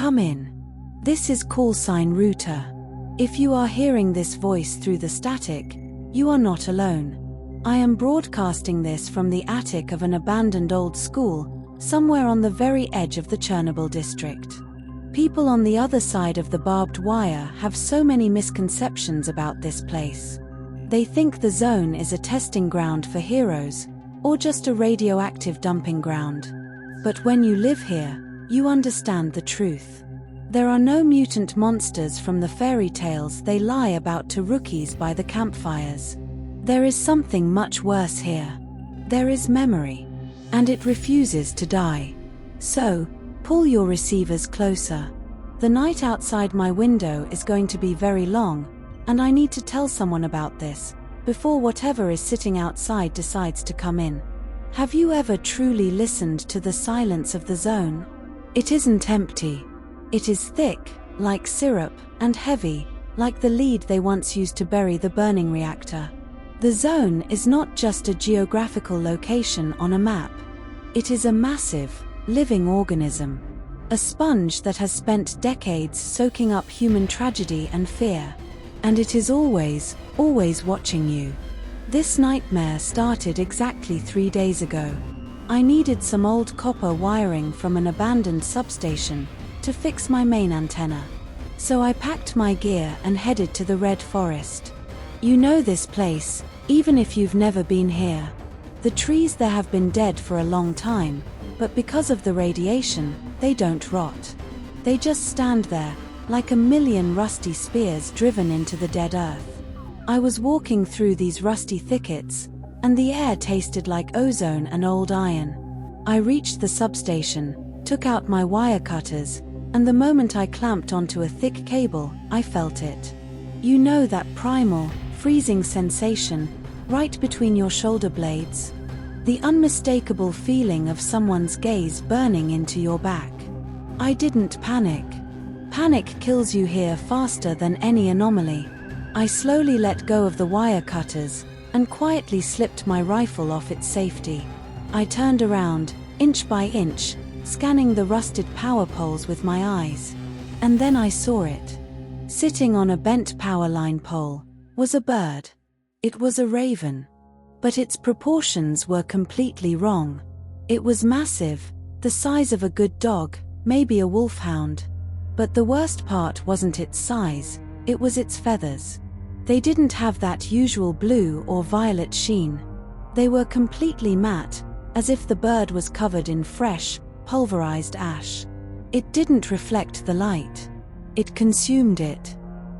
Come in. This is callsign Ruta. If you are hearing this voice through the static, you are not alone. I am broadcasting this from the attic of an abandoned old school, somewhere on the very edge of the Chernobyl district. People on the other side of the barbed wire have so many misconceptions about this place. They think the zone is a testing ground for heroes, or just a radioactive dumping ground. But when you live here, you understand the truth. There are no mutant monsters from the fairy tales they lie about to rookies by the campfires. There is something much worse here. There is memory. And it refuses to die. So, pull your receivers closer. The night outside my window is going to be very long, and I need to tell someone about this, before whatever is sitting outside decides to come in. Have you ever truly listened to the silence of the zone? It isn't empty. It is thick, like syrup, and heavy, like the lead they once used to bury the burning reactor. The zone is not just a geographical location on a map. It is a massive, living organism. A sponge that has spent decades soaking up human tragedy and fear. And it is always, always watching you. This nightmare started exactly 3 days ago. I needed some old copper wiring from an abandoned substation to fix my main antenna. So I packed my gear and headed to the Red Forest. You know this place, even if you've never been here. The trees there have been dead for a long time, but because of the radiation, they don't rot. They just stand there, like a million rusty spears driven into the dead earth. I was walking through these rusty thickets, and the air tasted like ozone and old iron. I reached the substation, took out my wire cutters, and the moment I clamped onto a thick cable, I felt it. You know that primal, freezing sensation, right between your shoulder blades? The unmistakable feeling of someone's gaze burning into your back. I didn't panic. Panic kills you here faster than any anomaly. I slowly let go of the wire cutters, and quietly slipped my rifle off its safety. I turned around, inch by inch, scanning the rusted power poles with my eyes. And then I saw it. Sitting on a bent power line pole was a bird. It was a raven. But its proportions were completely wrong. It was massive, the size of a good dog, maybe a wolfhound. But the worst part wasn't its size, it was its feathers. They didn't have that usual blue or violet sheen. They were completely matte, as if the bird was covered in fresh, pulverized ash. It didn't reflect the light. It consumed it.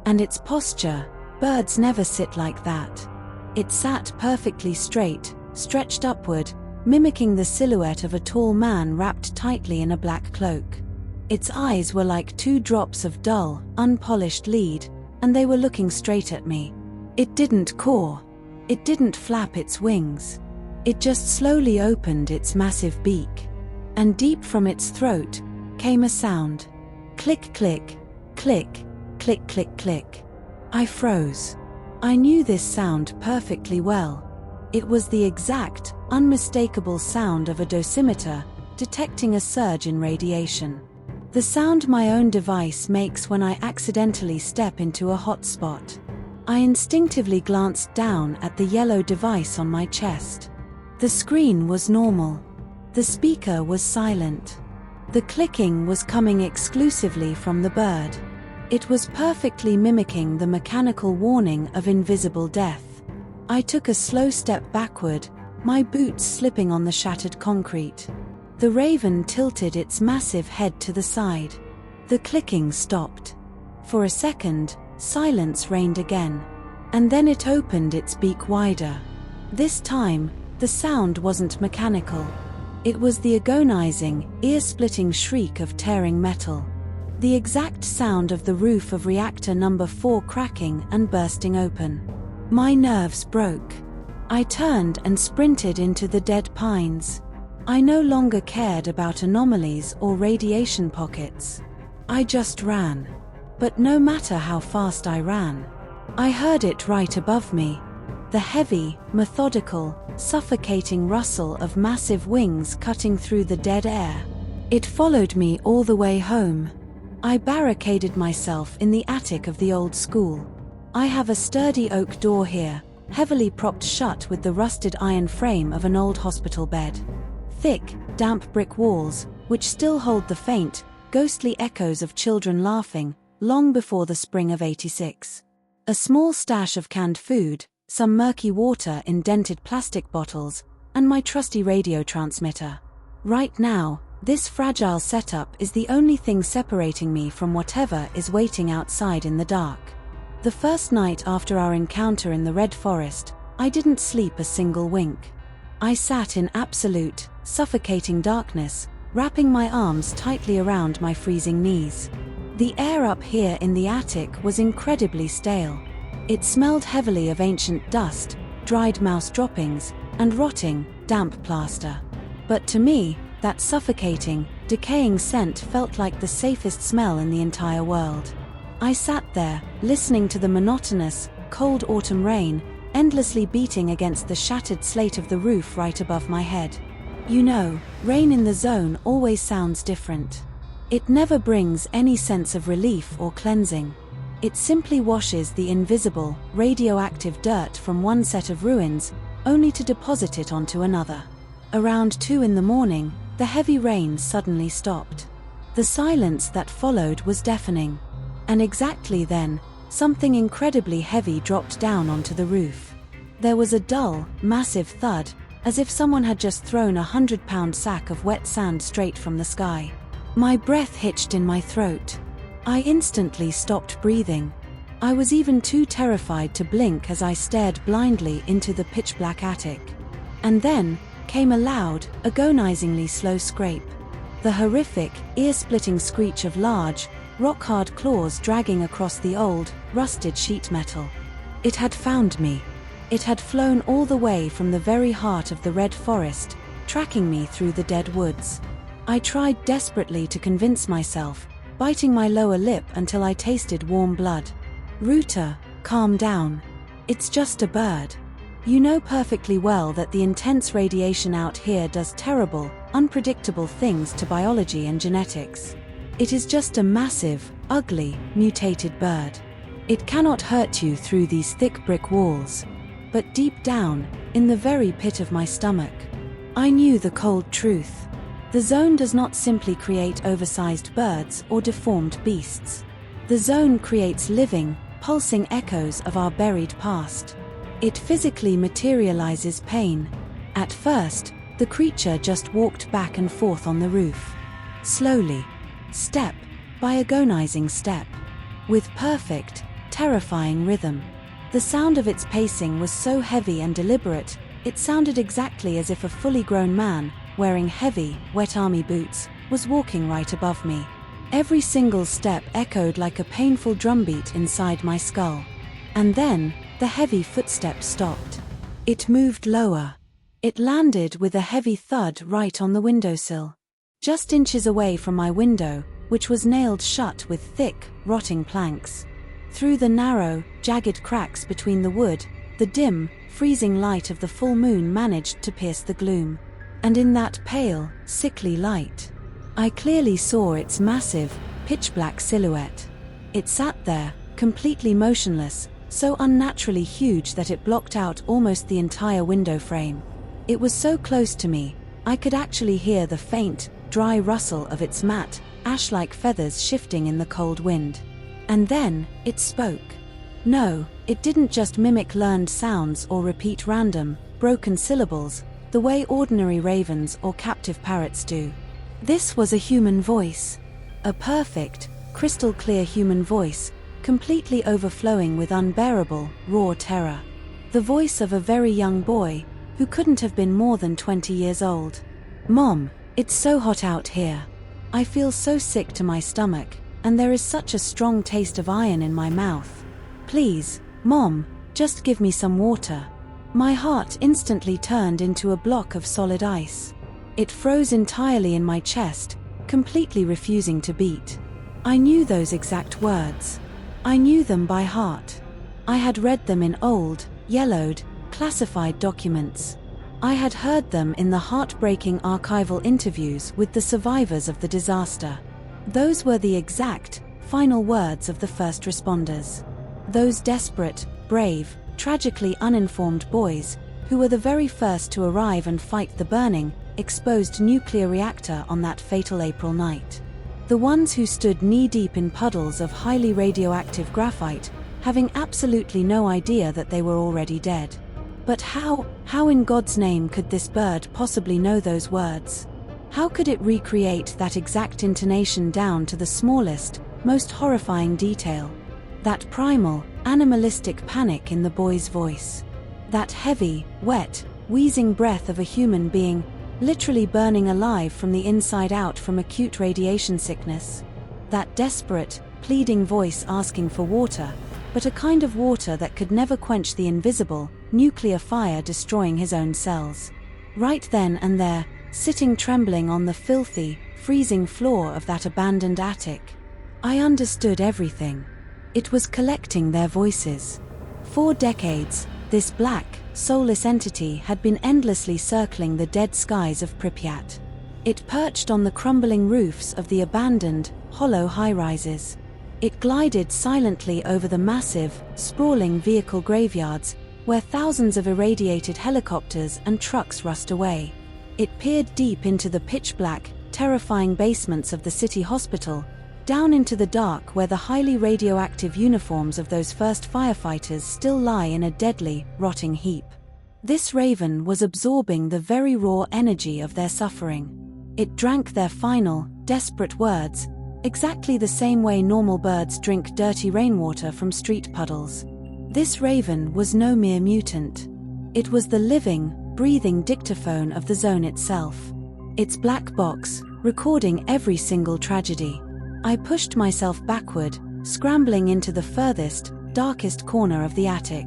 And its posture, birds never sit like that. It sat perfectly straight, stretched upward, mimicking the silhouette of a tall man wrapped tightly in a black cloak. Its eyes were like 2 drops of dull, unpolished lead, and they were looking straight at me. It didn't caw. It didn't flap its wings. It just slowly opened its massive beak. And deep from its throat came a sound. Click, click, click, click, click, click. I froze. I knew this sound perfectly well. It was the exact, unmistakable sound of a dosimeter detecting a surge in radiation. The sound my own device makes when I accidentally step into a hot spot. I instinctively glanced down at the yellow device on my chest. The screen was normal. The speaker was silent. The clicking was coming exclusively from the bird. It was perfectly mimicking the mechanical warning of invisible death. I took a slow step backward, my boots slipping on the shattered concrete. The raven tilted its massive head to the side. The clicking stopped. For a second, silence reigned again. And then it opened its beak wider. This time, the sound wasn't mechanical. It was the agonizing, ear-splitting shriek of tearing metal. The exact sound of the roof of reactor number 4 cracking and bursting open. My nerves broke. I turned and sprinted into the dead pines. I no longer cared about anomalies or radiation pockets. I just ran. But no matter how fast I ran, I heard it right above me. The heavy, methodical, suffocating rustle of massive wings cutting through the dead air. It followed me all the way home. I barricaded myself in the attic of the old school. I have a sturdy oak door here, heavily propped shut with the rusted iron frame of an old hospital bed. Thick, damp brick walls, which still hold the faint, ghostly echoes of children laughing, long before the spring of '86. A small stash of canned food, some murky water in dented plastic bottles, and my trusty radio transmitter. Right now, this fragile setup is the only thing separating me from whatever is waiting outside in the dark. The first night after our encounter in the Red Forest, I didn't sleep a single wink. I sat in absolute, suffocating darkness, wrapping my arms tightly around my freezing knees. The air up here in the attic was incredibly stale. It smelled heavily of ancient dust, dried mouse droppings, and rotting, damp plaster. But to me, that suffocating, decaying scent felt like the safest smell in the entire world. I sat there, listening to the monotonous, cold autumn rain, endlessly beating against the shattered slate of the roof right above my head. You know, rain in the zone always sounds different. It never brings any sense of relief or cleansing. It simply washes the invisible, radioactive dirt from one set of ruins, only to deposit it onto another. Around 2 in the morning, the heavy rain suddenly stopped. The silence that followed was deafening. And exactly then, something incredibly heavy dropped down onto the roof. There was a dull, massive thud, as if someone had just thrown a 100-pound sack of wet sand straight from the sky. My breath hitched in my throat. I instantly stopped breathing. I was even too terrified to blink as I stared blindly into the pitch-black attic. And then came a loud, agonizingly slow scrape. The horrific, ear-splitting screech of large, rock-hard claws dragging across the old, rusted sheet metal. It had found me. It had flown all the way from the very heart of the Red Forest, tracking me through the dead woods. I tried desperately to convince myself, biting my lower lip until I tasted warm blood. Ruta, calm down. It's just a bird. You know perfectly well that the intense radiation out here does terrible, unpredictable things to biology and genetics. It is just a massive, ugly, mutated bird. It cannot hurt you through these thick brick walls. But deep down, in the very pit of my stomach, I knew the cold truth. The zone does not simply create oversized birds or deformed beasts. The zone creates living, pulsing echoes of our buried past. It physically materializes pain. At first, the creature just walked back and forth on the roof. Slowly, step by agonizing step, with perfect, terrifying rhythm. The sound of its pacing was so heavy and deliberate, it sounded exactly as if a fully grown man, wearing heavy, wet army boots, was walking right above me. Every single step echoed like a painful drumbeat inside my skull. And then, the heavy footstep stopped. It moved lower. It landed with a heavy thud right on the windowsill. Just inches away from my window, which was nailed shut with thick, rotting planks. Through the narrow, jagged cracks between the wood, the dim, freezing light of the full moon managed to pierce the gloom. And in that pale, sickly light, I clearly saw its massive, pitch-black silhouette. It sat there, completely motionless, so unnaturally huge that it blocked out almost the entire window frame. It was so close to me, I could actually hear the faint, dry rustle of its matte, ash-like feathers shifting in the cold wind. And then, it spoke. No, it didn't just mimic learned sounds or repeat random, broken syllables, the way ordinary ravens or captive parrots do. This was a human voice. A perfect, crystal-clear human voice, completely overflowing with unbearable, raw terror. The voice of a very young boy, who couldn't have been more than 20 years old. "Mom, it's so hot out here. I feel so sick to my stomach, and there is such a strong taste of iron in my mouth. Please, Mom, just give me some water." My heart instantly turned into a block of solid ice. It froze entirely in my chest, completely refusing to beat. I knew those exact words. I knew them by heart. I had read them in old, yellowed, classified documents. I had heard them in the heartbreaking archival interviews with the survivors of the disaster. Those were the exact, final words of the first responders. Those desperate, brave, tragically uninformed boys, who were the very first to arrive and fight the burning, exposed nuclear reactor on that fatal April night. The ones who stood knee-deep in puddles of highly radioactive graphite, having absolutely no idea that they were already dead. But how in God's name could this bird possibly know those words? How could it recreate that exact intonation down to the smallest, most horrifying detail? That primal, animalistic panic in the boy's voice. That heavy, wet, wheezing breath of a human being, literally burning alive from the inside out from acute radiation sickness. That desperate, pleading voice asking for water, but a kind of water that could never quench the invisible, nuclear fire destroying his own cells. Right then and there, sitting trembling on the filthy, freezing floor of that abandoned attic. I understood everything. It was collecting their voices. For decades, this black, soulless entity had been endlessly circling the dead skies of Pripyat. It perched on the crumbling roofs of the abandoned, hollow high-rises. It glided silently over the massive, sprawling vehicle graveyards, where thousands of irradiated helicopters and trucks rust away. It peered deep into the pitch-black, terrifying basements of the city hospital, down into the dark where the highly radioactive uniforms of those first firefighters still lie in a deadly, rotting heap. This raven was absorbing the very raw energy of their suffering. It drank their final, desperate words, exactly the same way normal birds drink dirty rainwater from street puddles. This raven was no mere mutant. It was the living, breathing dictaphone of the zone itself. Its black box, recording every single tragedy. I pushed myself backward, scrambling into the furthest, darkest corner of the attic.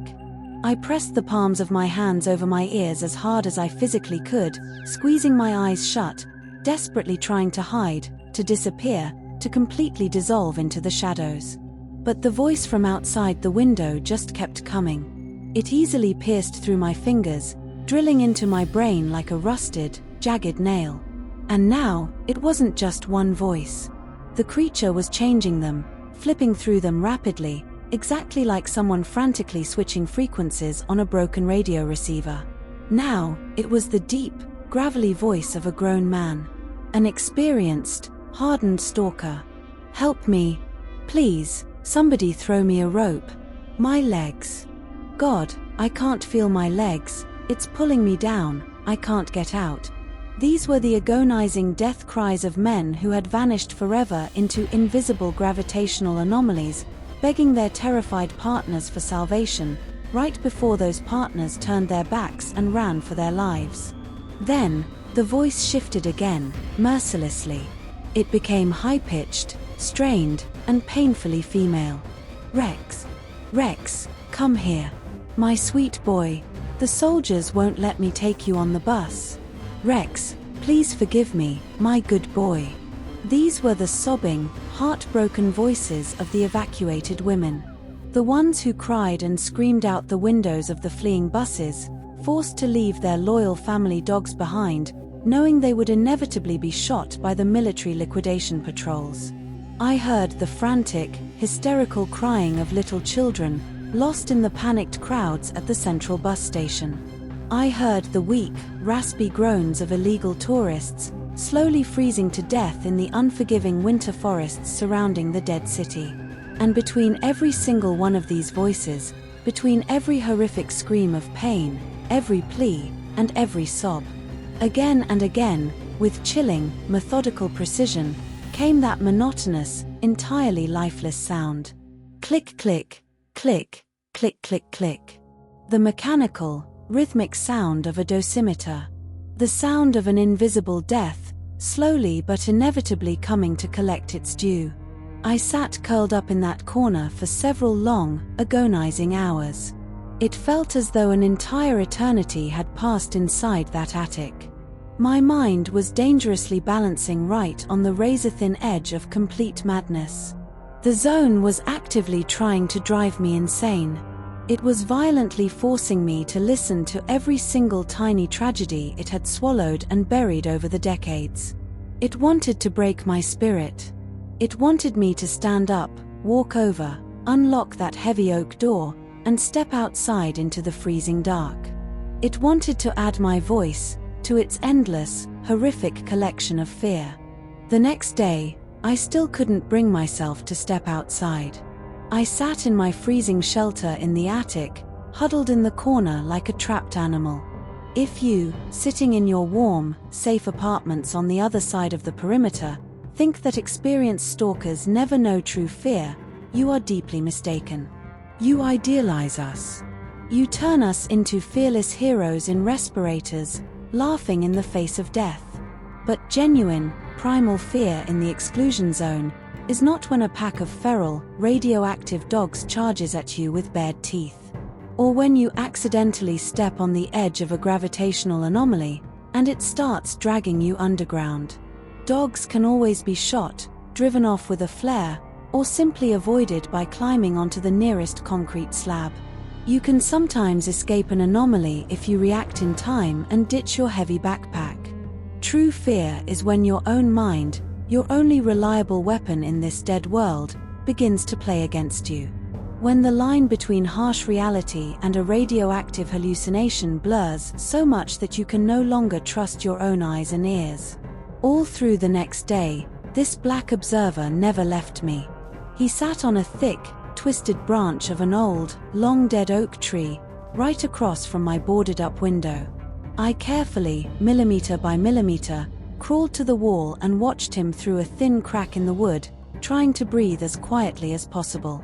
I pressed the palms of my hands over my ears as hard as I physically could, squeezing my eyes shut, desperately trying to hide, to disappear, to completely dissolve into the shadows. But the voice from outside the window just kept coming. It easily pierced through my fingers, drilling into my brain like a rusted, jagged nail. And now, it wasn't just one voice. The creature was changing them, flipping through them rapidly, exactly like someone frantically switching frequencies on a broken radio receiver. Now, it was the deep, gravelly voice of a grown man. An experienced, hardened stalker. "Help me. Please, somebody throw me a rope. My legs. God, I can't feel my legs, it's pulling me down, I can't get out." These were the agonizing death cries of men who had vanished forever into invisible gravitational anomalies, begging their terrified partners for salvation, right before those partners turned their backs and ran for their lives. Then, the voice shifted again, mercilessly. It became high-pitched, strained, and painfully female. "Rex. Rex, come here. My sweet boy, the soldiers won't let me take you on the bus. Rex, please forgive me, my good boy." These were the sobbing, heartbroken voices of the evacuated women. The ones who cried and screamed out the windows of the fleeing buses, forced to leave their loyal family dogs behind, knowing they would inevitably be shot by the military liquidation patrols. I heard the frantic, hysterical crying of little children, lost in the panicked crowds at the central bus station. I heard the weak, raspy groans of illegal tourists, slowly freezing to death in the unforgiving winter forests surrounding the dead city. And between every single one of these voices, between every horrific scream of pain, every plea, and every sob, again and again, with chilling, methodical precision, came that monotonous, entirely lifeless sound. Click, click, click, click, click, click. The mechanical, rhythmic sound of a dosimeter. The sound of an invisible death, slowly but inevitably coming to collect its due. I sat curled up in that corner for several long, agonizing hours. It felt as though an entire eternity had passed inside that attic. My mind was dangerously balancing right on the razor-thin edge of complete madness. The zone was actively trying to drive me insane. It was violently forcing me to listen to every single tiny tragedy it had swallowed and buried over the decades. It wanted to break my spirit. It wanted me to stand up, walk over, unlock that heavy oak door, and step outside into the freezing dark. It wanted to add my voice to its endless, horrific collection of fear. The next day, I still couldn't bring myself to step outside. I sat in my freezing shelter in the attic, huddled in the corner like a trapped animal. If you, sitting in your warm, safe apartments on the other side of the perimeter, think that experienced stalkers never know true fear, you are deeply mistaken. You idealize us. You turn us into fearless heroes in respirators, laughing in the face of death. But genuine, primal fear in the exclusion zone is not when a pack of feral, radioactive dogs charges at you with bared teeth. Or when you accidentally step on the edge of a gravitational anomaly, and it starts dragging you underground. Dogs can always be shot, driven off with a flare, or simply avoided by climbing onto the nearest concrete slab. You can sometimes escape an anomaly if you react in time and ditch your heavy backpack. True fear is when your own mind, your only reliable weapon in this dead world, begins to play against you. When the line between harsh reality and a radioactive hallucination blurs so much that you can no longer trust your own eyes and ears. All through the next day, this black observer never left me. He sat on a thick, twisted branch of an old, long-dead oak tree, right across from my boarded-up window. I carefully, millimeter by millimeter, crawled to the wall and watched him through a thin crack in the wood, trying to breathe as quietly as possible.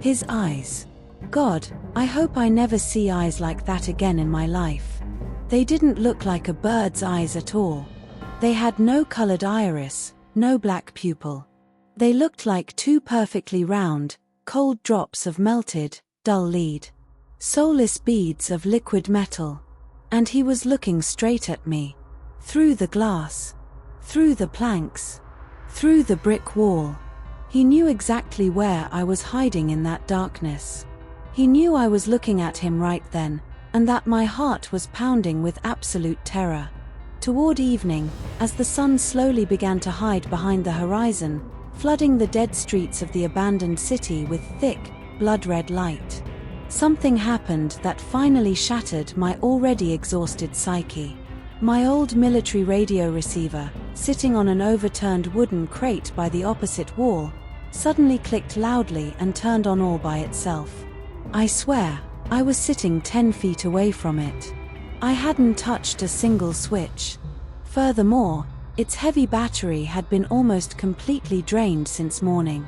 His eyes. God, I hope I never see eyes like that again in my life. They didn't look like a bird's eyes at all. They had no colored iris, no black pupil. They looked like two perfectly round, cold drops of melted, dull lead. Soulless beads of liquid metal. And he was looking straight at me. Through the glass. Through the planks. Through the brick wall. He knew exactly where I was hiding in that darkness. He knew I was looking at him right then, and that my heart was pounding with absolute terror. Toward evening, as the sun slowly began to hide behind the horizon, flooding the dead streets of the abandoned city with thick, blood-red light, something happened that finally shattered my already exhausted psyche. My old military radio receiver, sitting on an overturned wooden crate by the opposite wall, suddenly clicked loudly and turned on all by itself. I swear, I was sitting 10 feet away from it. I hadn't touched a single switch. Furthermore, its heavy battery had been almost completely drained since morning.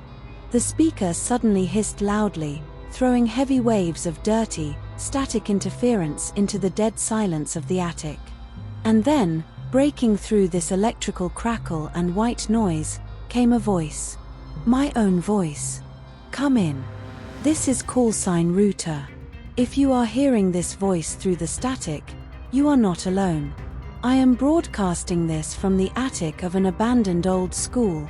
The speaker suddenly hissed loudly, throwing heavy waves of dirty, static interference into the dead silence of the attic. And then, breaking through this electrical crackle and white noise, came a voice. My own voice. Come in. This is callsign Ruta. If you are hearing this voice through the static, you are not alone. I am broadcasting this from the attic of an abandoned old school.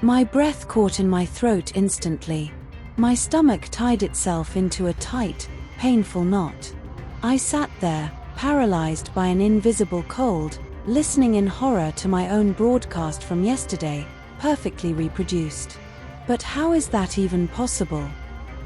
My breath caught in my throat instantly. My stomach tied itself into a tight, painful knot. I sat there, paralyzed by an invisible cold, listening in horror to my own broadcast from yesterday, perfectly reproduced. But how is that even possible?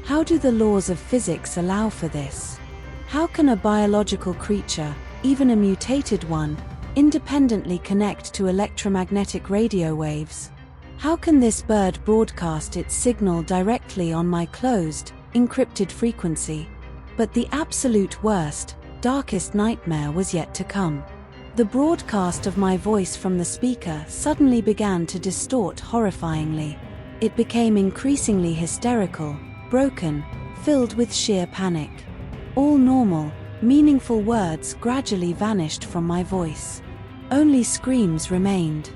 How do the laws of physics allow for this? How can a biological creature, even a mutated one, independently connect to electromagnetic radio waves? How can this bird broadcast its signal directly on my closed, encrypted frequency? But the absolute worst, darkest nightmare was yet to come. The broadcast of my voice from the speaker suddenly began to distort horrifyingly. It became increasingly hysterical, broken, filled with sheer panic. All normal, meaningful words gradually vanished from my voice. Only screams remained.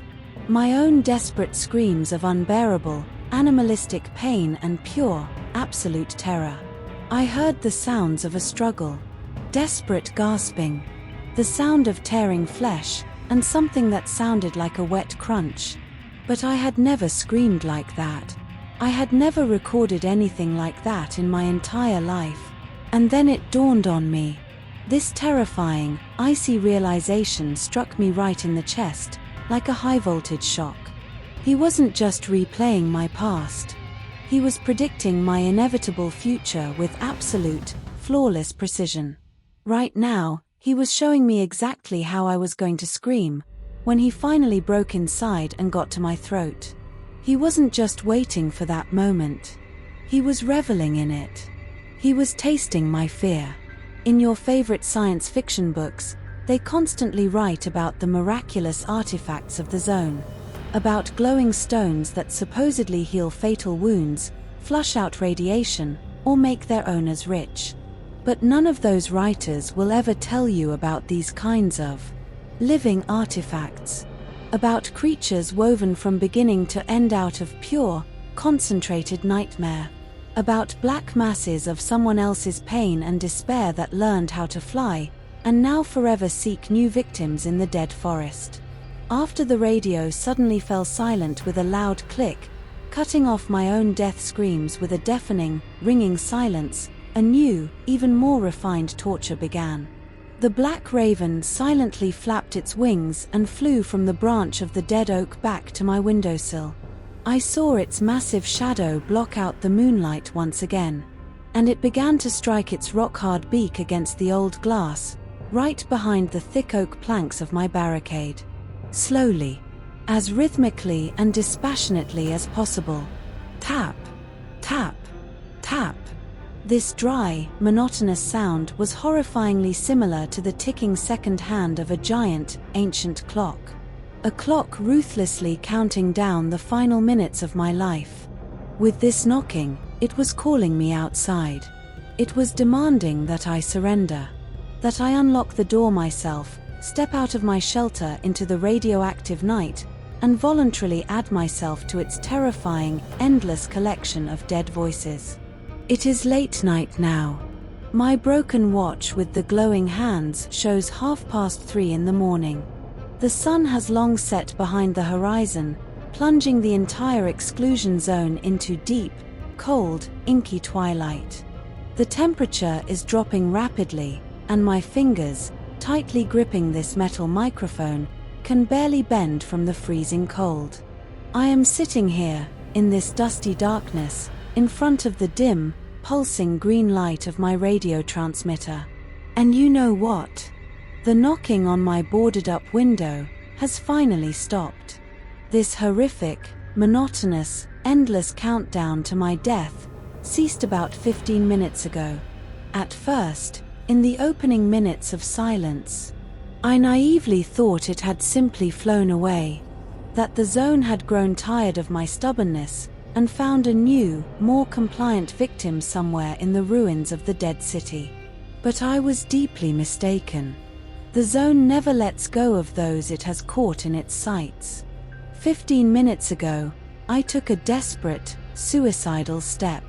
My own desperate screams of unbearable, animalistic pain and pure, absolute terror. I heard the sounds of a struggle. Desperate gasping. The sound of tearing flesh, and something that sounded like a wet crunch. But I had never screamed like that. I had never recorded anything like that in my entire life. And then it dawned on me. This terrifying, icy realization struck me right in the chest, like a high-voltage shock. He wasn't just replaying my past. He was predicting my inevitable future with absolute, flawless precision. Right now, he was showing me exactly how I was going to scream when he finally broke inside and got to my throat. He wasn't just waiting for that moment. He was reveling in it. He was tasting my fear. In your favorite science fiction books, they constantly write about the miraculous artifacts of the zone, about glowing stones that supposedly heal fatal wounds, flush out radiation, or make their owners rich. But none of those writers will ever tell you about these kinds of living artifacts, about creatures woven from beginning to end out of pure, concentrated nightmare, about black masses of someone else's pain and despair that learned how to fly, and now forever seek new victims in the dead forest. After the radio suddenly fell silent with a loud click, cutting off my own death screams with a deafening, ringing silence, a new, even more refined torture began. The black raven silently flapped its wings and flew from the branch of the dead oak back to my windowsill. I saw its massive shadow block out the moonlight once again, and it began to strike its rock-hard beak against the old glass, right behind the thick oak planks of my barricade. Slowly, as rhythmically and dispassionately as possible. Tap, tap, tap. This dry, monotonous sound was horrifyingly similar to the ticking second hand of a giant, ancient clock. A clock ruthlessly counting down the final minutes of my life. With this knocking, it was calling me outside. It was demanding that I surrender, that I unlock the door myself, step out of my shelter into the radioactive night, and voluntarily add myself to its terrifying, endless collection of dead voices. It is late night now. My broken watch with the glowing hands shows 3:30 in the morning. The sun has long set behind the horizon, plunging the entire exclusion zone into deep, cold, inky twilight. The temperature is dropping rapidly, and my fingers, tightly gripping this metal microphone, can barely bend from the freezing cold. I am sitting here, in this dusty darkness, in front of the dim, pulsing green light of my radio transmitter. And you know what? The knocking on my boarded-up window has finally stopped. This horrific, monotonous, endless countdown to my death ceased about 15 minutes ago. At first, in the opening minutes of silence, I naively thought it had simply flown away, that the zone had grown tired of my stubbornness and found a new, more compliant victim somewhere in the ruins of the dead city. But I was deeply mistaken. The zone never lets go of those it has caught in its sights. 15 minutes ago, I took a desperate, suicidal step.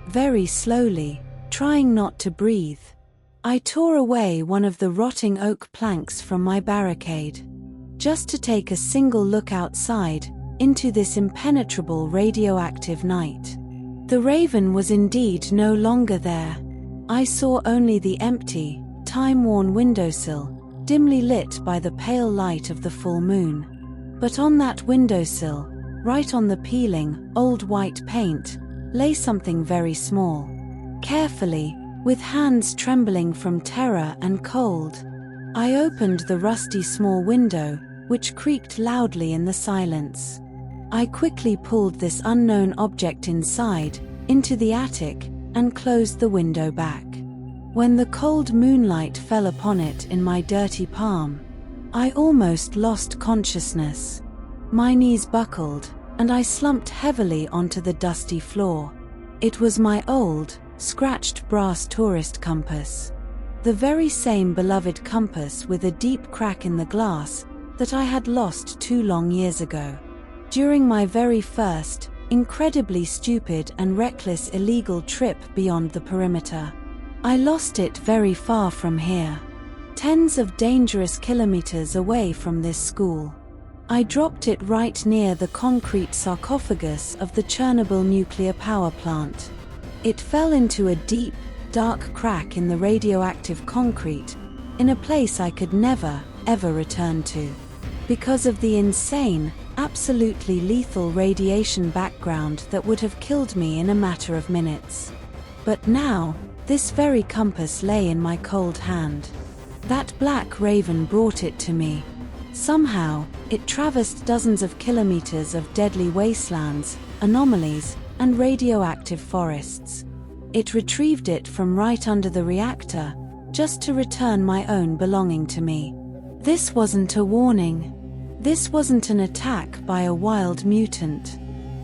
Very slowly, trying not to breathe, I tore away one of the rotting oak planks from my barricade, just to take a single look outside, into this impenetrable radioactive night. The raven was indeed no longer there. I saw only the empty, time-worn windowsill, dimly lit by the pale light of the full moon. But on that windowsill, right on the peeling, old white paint, lay something very small. Carefully, with hands trembling from terror and cold, I opened the rusty small window, which creaked loudly in the silence. I quickly pulled this unknown object inside, into the attic, and closed the window back. When the cold moonlight fell upon it in my dirty palm, I almost lost consciousness. My knees buckled, and I slumped heavily onto the dusty floor. It was my old, scratched brass tourist compass. The very same beloved compass with a deep crack in the glass that I had lost 2 long years ago. During my very first, incredibly stupid and reckless illegal trip beyond the perimeter. I lost it very far from here. Tens of dangerous kilometers away from this school. I dropped it right near the concrete sarcophagus of the Chernobyl nuclear power plant. It fell into a deep, dark crack in the radioactive concrete, in a place I could never, ever return to. Because of the insane, absolutely lethal radiation background that would have killed me in a matter of minutes. But now, this very compass lay in my cold hand. That black raven brought it to me. Somehow, it traversed dozens of kilometers of deadly wastelands, anomalies, and radioactive forests. It retrieved it from right under the reactor, just to return my own belonging to me. This wasn't a warning. This wasn't an attack by a wild mutant.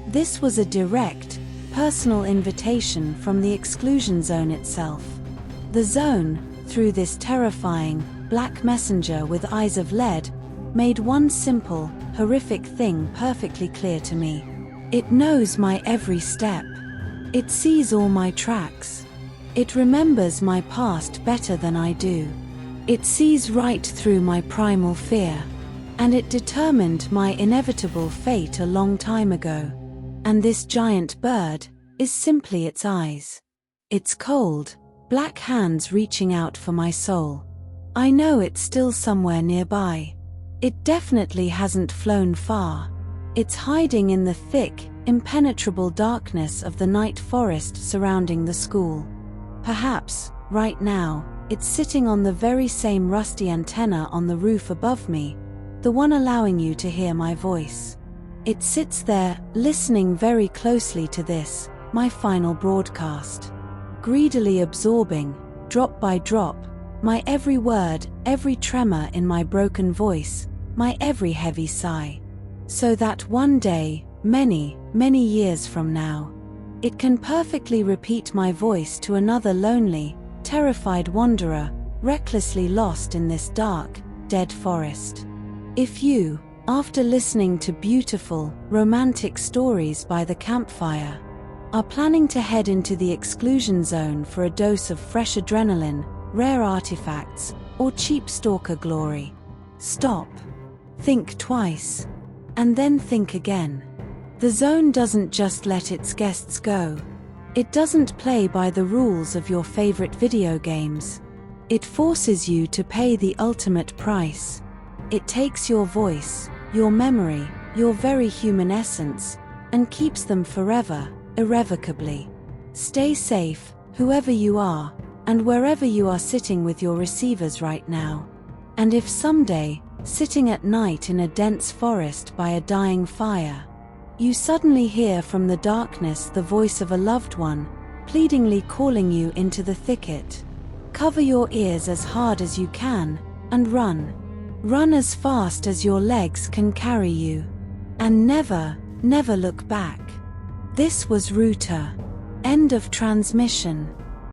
This was a direct, personal invitation from the exclusion zone itself. The zone, through this terrifying, black messenger with eyes of lead, made one simple, horrific thing perfectly clear to me. It knows my every step. It sees all my tracks. It remembers my past better than I do. It sees right through my primal fear. And it determined my inevitable fate a long time ago. And this giant bird is simply its eyes. Its cold, black hands reaching out for my soul. I know it's still somewhere nearby. It definitely hasn't flown far. It's hiding in the thick, impenetrable darkness of the night forest surrounding the school. Perhaps, right now, it's sitting on the very same rusty antenna on the roof above me, the one allowing you to hear my voice. It sits there, listening very closely to this, my final broadcast. Greedily absorbing, drop by drop, my every word, every tremor in my broken voice, my every heavy sigh. So that one day, many, many years from now, it can perfectly repeat my voice to another lonely, terrified wanderer, recklessly lost in this dark, dead forest. If you, after listening to beautiful, romantic stories by the campfire, are planning to head into the exclusion zone for a dose of fresh adrenaline, rare artifacts, or cheap stalker glory, stop. Think twice. And then think again. The zone doesn't just let its guests go. It doesn't play by the rules of your favorite video games. It forces you to pay the ultimate price. It takes your voice, your memory, your very human essence, and keeps them forever, irrevocably. Stay safe, whoever you are, and wherever you are sitting with your receivers right now. And if someday, sitting at night in a dense forest by a dying fire, you suddenly hear from the darkness the voice of a loved one, pleadingly calling you into the thicket, cover your ears as hard as you can, and run. Run as fast as your legs can carry you. And never, never look back. This was Ruta. End of transmission.